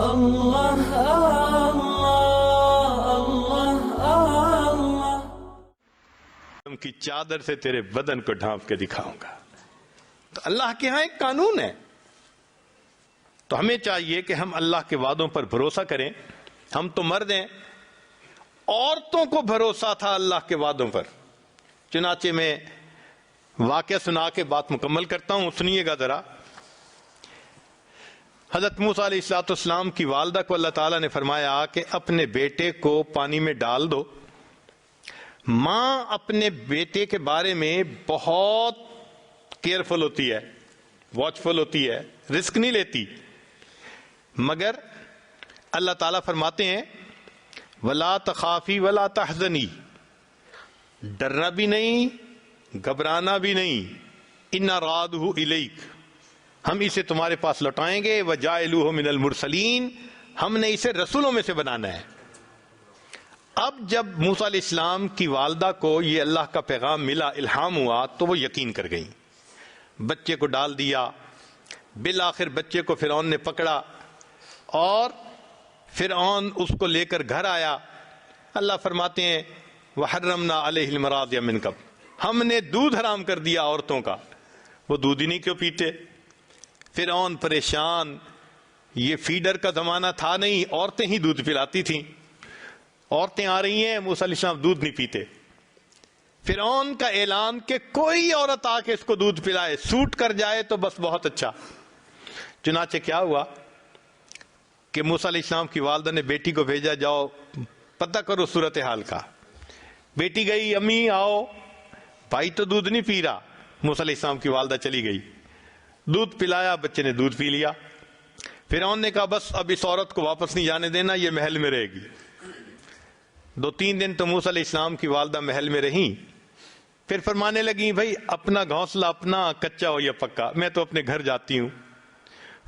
اللہ اللہ اللہ کی چادر سے تیرے بدن کو ڈھانپ کے دکھاؤں گا. تو اللہ کے ہاں ایک قانون ہے. تو ہمیں چاہیے کہ ہم اللہ کے وعدوں پر بھروسہ کریں. ہم تو مرد ہیں. عورتوں کو بھروسہ تھا اللہ کے وعدوں پر. چنانچہ میں واقعہ سنا کے بات مکمل کرتا ہوں, سنیے گا ذرا. حضرت موسیٰ علیہ السلام کی والدہ کو اللہ تعالیٰ نے فرمایا کہ اپنے بیٹے کو پانی میں ڈال دو. ماں اپنے بیٹے کے بارے میں بہت کیئرفل ہوتی ہے, واچفل ہوتی ہے, رسک نہیں لیتی. مگر اللہ تعالیٰ فرماتے ہیں وَلَا تَخَافِي وَلَا تَحْزَنِي, ڈرنا بھی نہیں, گھبرانا بھی نہیں. اِنَّا رَادُهُ إِلَيْكَ, ہم اسے تمہارے پاس لوٹائیں گے. وَجَائِلُوهُ مِنَ الْمُرْسَلِينَ, ہم نے اسے رسولوں میں سے بنانا ہے. اب جب موسیٰ علیہ السلام کی والدہ کو یہ اللہ کا پیغام ملا, الہام ہوا, تو وہ یقین کر گئیں. بچے کو ڈال دیا. بالآخر بچے کو فرعون نے پکڑا اور فرعون اس کو لے کر گھر آیا. اللہ فرماتے ہیں وَحَرَّمْنَا عَلَيْهِ الْمَرَاضِعَ مِنْ قَبْلُ, ہم نے دودھ حرام کر دیا عورتوں کا. وہ دودھ ہی نہیں کیوں پیتے. فرعون پریشان. یہ فیڈر کا زمانہ تھا نہیں, عورتیں ہی دودھ پلاتی تھیں. عورتیں آ رہی ہیں, موسیٰ علیہ السلام دودھ نہیں پیتے. فرعون کا اعلان کہ کوئی عورت آ کے اس کو دودھ پلائے, سوٹ کر جائے تو بس بہت اچھا. چنانچہ کیا ہوا کہ موسیٰ علیہ السلام کی والدہ نے بیٹی کو بھیجا, جاؤ پتہ کرو صورتحال کا. بیٹی گئی, امی آؤ, بھائی تو دودھ نہیں پی رہا. موسیٰ علیہ السلام کی والدہ چلی گئی, دودھ پلایا, بچے نے دودھ پی لیا. فرعون نے کہا بس اب اس عورت کو واپس نہیں جانے دینا, یہ محل میں رہے گی. 2-3 دن تو موسیٰ علیہ السلام کی والدہ محل میں رہیں. پھر فرمانے لگیں بھائی اپنا گھونسلہ اپنا, کچا ہو یا پکا, میں تو اپنے گھر جاتی ہوں.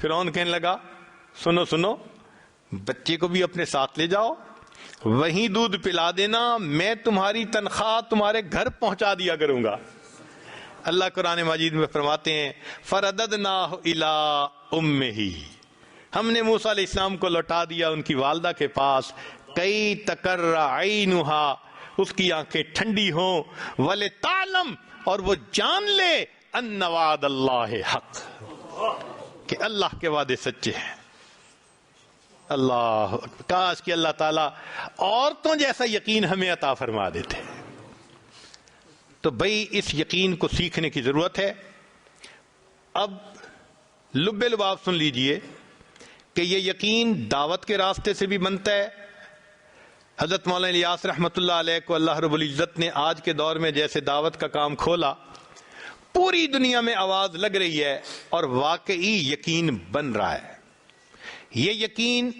فرعون کہنے لگا سنو سنو, بچے کو بھی اپنے ساتھ لے جاؤ, وہیں دودھ پلا دینا, میں تمہاری تنخواہ تمہارے گھر پہنچا دیا کروں گا. اللہ قرآن مجید میں فرماتے ہیں فَرَدَدْنَاهُ إِلَىٰ أُمِّهِ, ہم نے موسیٰ علیہ السلام کو لوٹا دیا ان کی والدہ کے پاس. کئی تقر عینھا, اس کی آنکھیں ٹھنڈی ہوں, وَلِتَعْلَمْ, اور وہ جان لے, أَنَّ وَعْدَ اللَّهِ حق, کہ اللہ کے وعدے سچے ہیں. اللہ کاش کہ اللہ تعالیٰ عورتوں جیسا یقین ہمیں عطا فرما دیتے. تو بھئی اس یقین کو سیکھنے کی ضرورت ہے. اب لب لباب سن لیجئے کہ یہ یقین دعوت کے راستے سے بھی بنتا ہے. حضرت مولانا الیاس رحمۃ اللہ علیہ کو اللہ رب العزت نے آج کے دور میں جیسے دعوت کا کام کھولا, پوری دنیا میں آواز لگ رہی ہے اور واقعی یقین بن رہا ہے. یہ یقین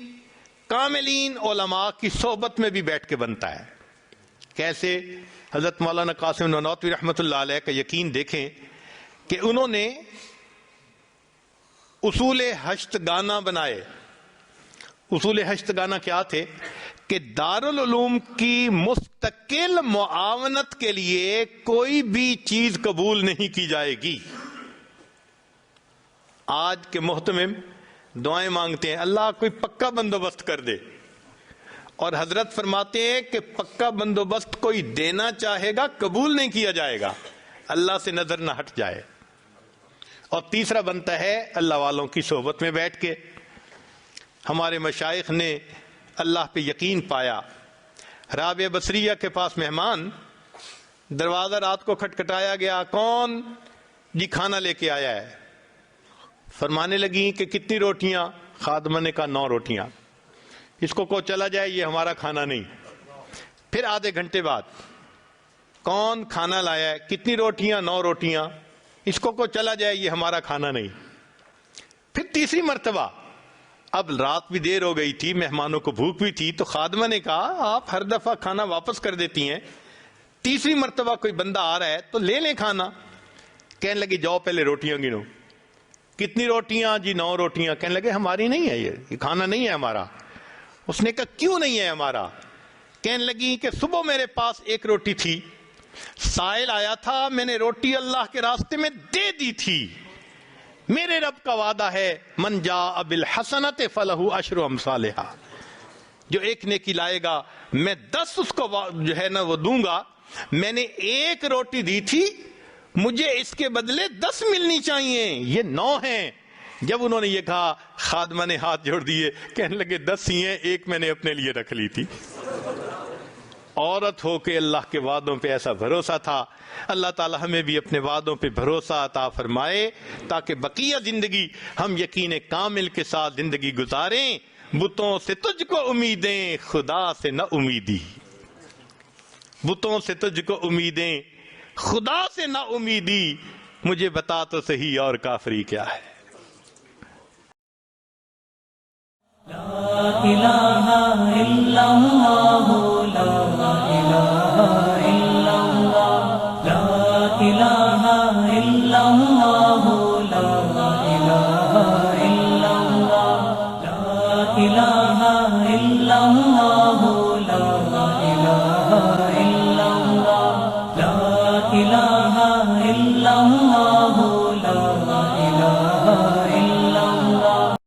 کاملین علماء کی صحبت میں بھی بیٹھ کے بنتا ہے. کیسے؟ حضرت مولانا قاسم نانوتوی رحمۃ اللہ علیہ کا یقین دیکھیں کہ انہوں نے اصول ہشتگانہ بنائے. اصول ہشتگانہ کیا تھے کہ دارالعلوم کی مستقل معاونت کے لیے کوئی بھی چیز قبول نہیں کی جائے گی. آج کے محتمم دعائیں مانگتے ہیں اللہ کوئی پکا بندوبست کر دے, اور حضرت فرماتے ہیں کہ پکا بندوبست کوئی دینا چاہے گا قبول نہیں کیا جائے گا, اللہ سے نظر نہ ہٹ جائے. اور تیسرا بنتا ہے اللہ والوں کی صحبت میں بیٹھ کے. ہمارے مشائخ نے اللہ پہ یقین پایا. رابعہ بصریہ کے پاس مہمان, دروازہ رات کو کھٹکھٹایا گیا, کون؟ جی کھانا لے کے آیا ہے. فرمانے لگیں کہ کتنی روٹیاں؟ خادمہ نے کہا 9 روٹیاں. اس کو چلا جائے, یہ ہمارا کھانا نہیں. پھر آدھے گھنٹے بعد کون کھانا لایا ہے؟ کتنی روٹیاں؟ 9 روٹیاں. اس کو چلا جائے, یہ ہمارا کھانا نہیں. پھر تیسری مرتبہ, اب رات بھی دیر ہو گئی تھی, مہمانوں کو بھوک بھی تھی, تو خادمہ نے کہا آپ ہر دفعہ کھانا واپس کر دیتی ہیں, تیسری مرتبہ کوئی بندہ آ رہا ہے تو لے لیں کھانا. کہنے لگی جاؤ پہلے روٹیاں گنو. کتنی روٹیاں؟ جی 9 روٹیاں. کہنے لگے ہماری نہیں ہے, یہ کھانا نہیں ہے ہمارا. اس نے کہا کیوں نہیں ہے ہمارا؟ کہنے لگی کہ صبح میرے پاس 1 روٹی تھی, سائل آیا تھا, میں نے روٹی اللہ کے راستے میں دے دی تھی, میرے رب کا وعدہ ہے من جاء بالحسنۃ فلہ عشر امثالھا، جو ایک نیکی لائے گا میں 10 اس کو جو ہے نا وہ دوں گا. میں نے 1 روٹی دی تھی، مجھے اس کے بدلے 10 ملنی چاہیے، یہ 9 ہیں. جب انہوں نے یہ کہا خادمہ نے ہاتھ جوڑ دیے، کہنے لگے 10 ہی ہیں، 1 میں نے اپنے لیے رکھ لی تھی. عورت ہو کے اللہ کے وعدوں پہ ایسا بھروسہ تھا. اللہ تعالی ہمیں بھی اپنے وعدوں پہ بھروسہ عطا فرمائے تاکہ بقیہ زندگی ہم یقین کامل کے ساتھ زندگی گزاریں. بتوں سے تجھ کو امیدیں، خدا سے نہ امیدی. بتوں سے تجھ کو امیدیں، خدا سے نہ امیدی. مجھے بتا تو صحیح اور کافری کیا ہے. لا الہ الا اللہ، لا الہ الا اللہ، لا الہ الا اللہ، لا الہ الا اللہ، لا الہ الا اللہ، لا الہ الا اللہ، لا الہ الا اللہ.